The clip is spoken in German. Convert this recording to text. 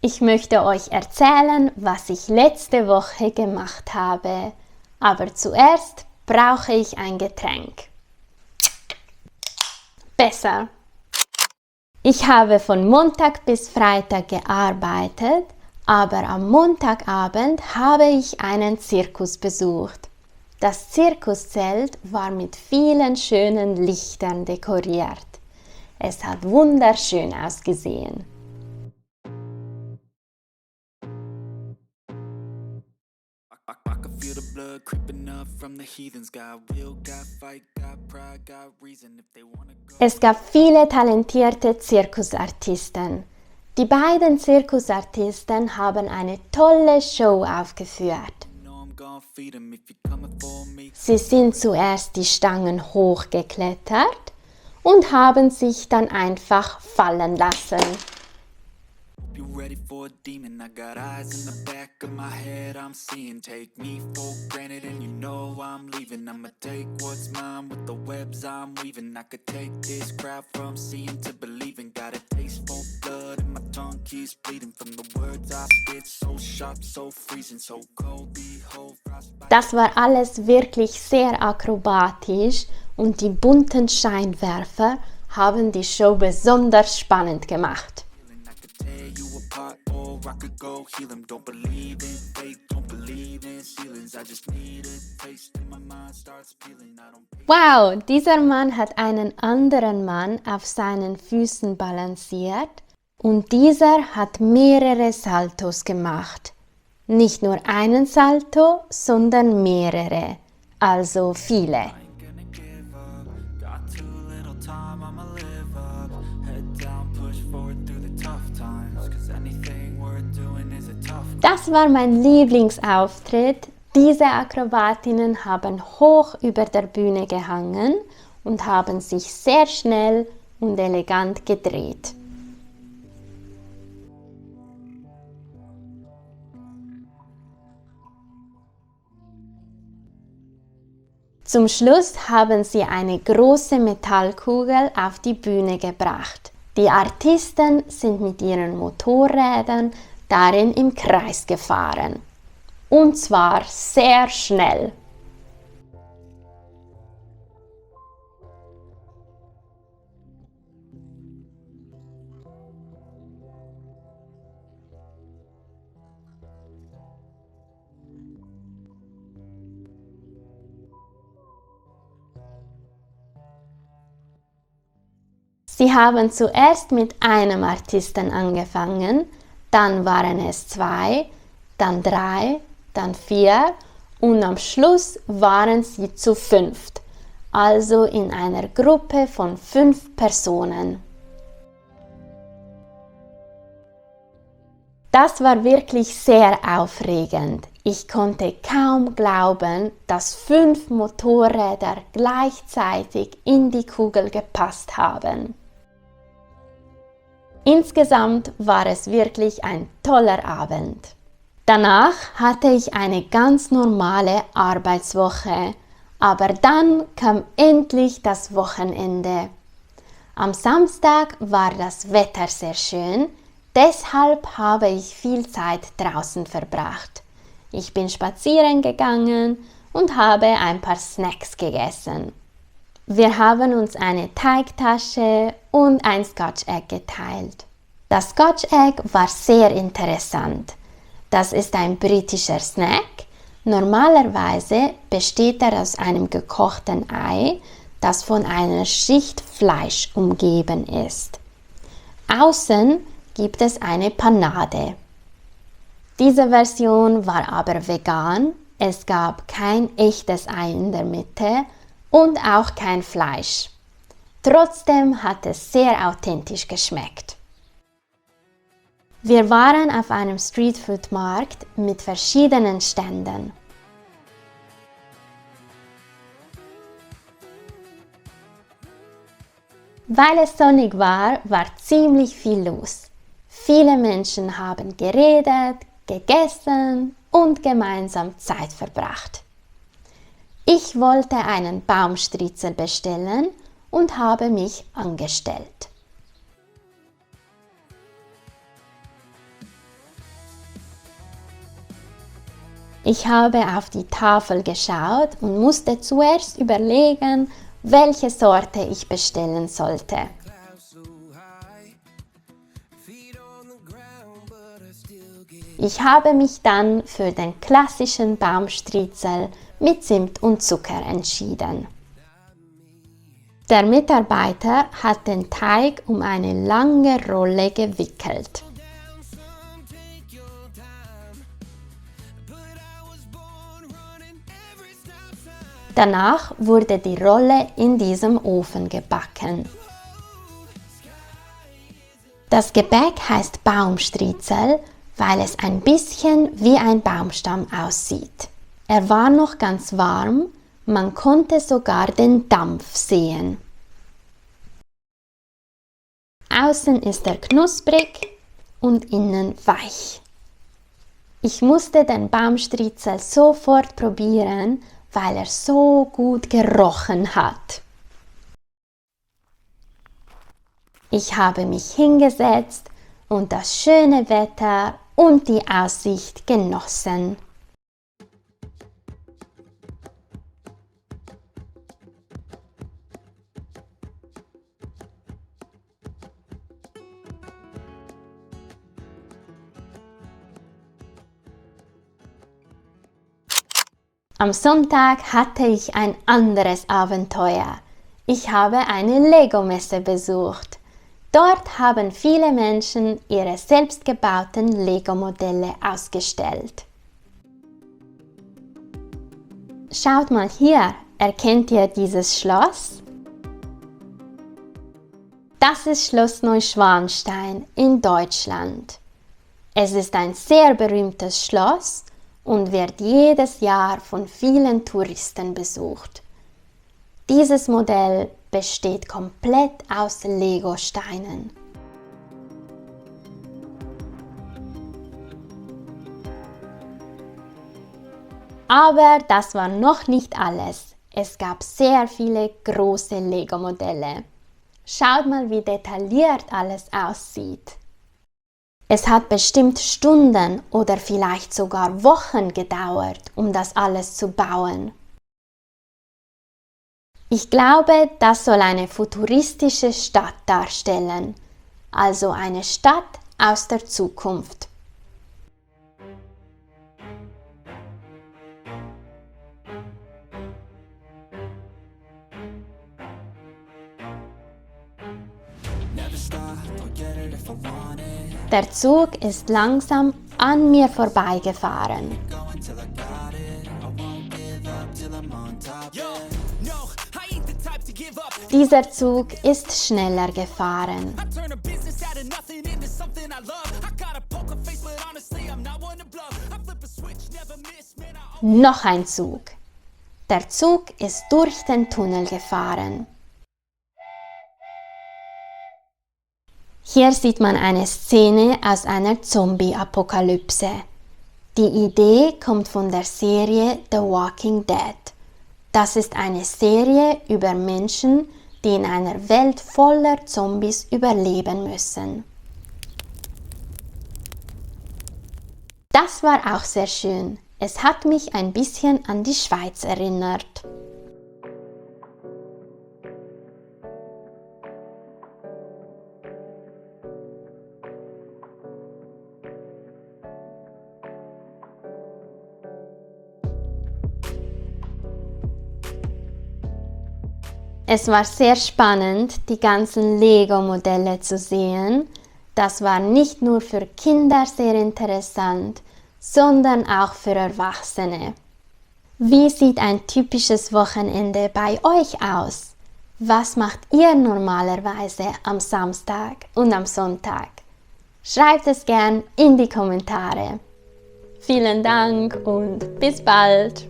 Ich möchte euch erzählen, was ich letzte Woche gemacht habe. Aber zuerst brauche ich ein Getränk. Besser. Ich habe von Montag bis Freitag gearbeitet, aber am Montagabend habe ich einen Zirkus besucht. Das Zirkuszelt war mit vielen schönen Lichtern dekoriert. Es hat wunderschön ausgesehen. Es gab viele talentierte Zirkusartisten. Die beiden Zirkusartisten haben eine tolle Show aufgeführt. Sie sind zuerst die Stangen hochgeklettert und haben sich dann einfach fallen lassen. Das war alles wirklich sehr akrobatisch und die bunten Scheinwerfer haben die Show besonders spannend gemacht. Wow, dieser Mann hat einen anderen Mann auf seinen Füßen balanciert und dieser hat mehrere Saltos gemacht. Nicht nur einen Salto, sondern mehrere, also viele. Das war mein Lieblingsauftritt. Diese Akrobatinnen haben hoch über der Bühne gehangen und haben sich sehr schnell und elegant gedreht. Zum Schluss haben sie eine große Metallkugel auf die Bühne gebracht. Die Artisten sind mit ihren Motorrädern darin im Kreis gefahren. Und zwar sehr schnell. Sie haben zuerst mit einem Artisten angefangen, dann waren es 2, dann 3, dann 4 und am Schluss waren sie zu 5, also in einer Gruppe von 5 Personen. Das war wirklich sehr aufregend. Ich konnte kaum glauben, dass 5 Motorräder gleichzeitig in die Kugel gepasst haben. Insgesamt war es wirklich ein toller Abend. Danach hatte ich eine ganz normale Arbeitswoche, aber dann kam endlich das Wochenende. Am Samstag war das Wetter sehr schön, deshalb habe ich viel Zeit draußen verbracht. Ich bin spazieren gegangen und habe ein paar Snacks gegessen. Wir haben uns eine Teigtasche und ein Scotch Egg geteilt. Das Scotch Egg war sehr interessant. Das ist ein britischer Snack. Normalerweise besteht er aus einem gekochten Ei, das von einer Schicht Fleisch umgeben ist. Außen gibt es eine Panade. Diese Version war aber vegan. Es gab kein echtes Ei in der Mitte und auch kein Fleisch. Trotzdem hat es sehr authentisch geschmeckt. Wir waren auf einem Streetfood-Markt mit verschiedenen Ständen. Weil es sonnig war, war ziemlich viel los. Viele Menschen haben geredet, gegessen und gemeinsam Zeit verbracht. Ich wollte einen Baumstriezel bestellen und habe mich angestellt. Ich habe auf die Tafel geschaut und musste zuerst überlegen, welche Sorte ich bestellen sollte. Ich habe mich dann für den klassischen Baumstriezel mit Zimt und Zucker entschieden. Der Mitarbeiter hat den Teig um eine lange Rolle gewickelt. Danach wurde die Rolle in diesem Ofen gebacken. Das Gebäck heißt Baumstriezel, weil es ein bisschen wie ein Baumstamm aussieht. Er war noch ganz warm, man konnte sogar den Dampf sehen. Außen ist er knusprig und innen weich. Ich musste den Baumstriezel sofort probieren, weil er so gut gerochen hat. Ich habe mich hingesetzt und das schöne Wetter und die Aussicht genossen. Am Sonntag hatte ich ein anderes Abenteuer. Ich habe eine Lego-Messe besucht. Dort haben viele Menschen ihre selbstgebauten Lego-Modelle ausgestellt. Schaut mal hier, erkennt ihr dieses Schloss? Das ist Schloss Neuschwanstein in Deutschland. Es ist ein sehr berühmtes Schloss und wird jedes Jahr von vielen Touristen besucht. Dieses Modell besteht komplett aus Lego-Steinen. Aber das war noch nicht alles. Es gab sehr viele große Lego-Modelle. Schaut mal, wie detailliert alles aussieht. Es hat bestimmt Stunden oder vielleicht sogar Wochen gedauert, um das alles zu bauen. Ich glaube, das soll eine futuristische Stadt darstellen, also eine Stadt aus der Zukunft. Der Zug ist langsam an mir vorbeigefahren. Dieser Zug ist schneller gefahren. Noch ein Zug. Der Zug ist durch den Tunnel gefahren. Hier sieht man eine Szene aus einer Zombie-Apokalypse. Die Idee kommt von der Serie The Walking Dead. Das ist eine Serie über Menschen, die in einer Welt voller Zombies überleben müssen. Das war auch sehr schön. Es hat mich ein bisschen an die Schweiz erinnert. Es war sehr spannend, die ganzen Lego-Modelle zu sehen. Das war nicht nur für Kinder sehr interessant, sondern auch für Erwachsene. Wie sieht ein typisches Wochenende bei euch aus? Was macht ihr normalerweise am Samstag und am Sonntag? Schreibt es gern in die Kommentare. Vielen Dank und bis bald!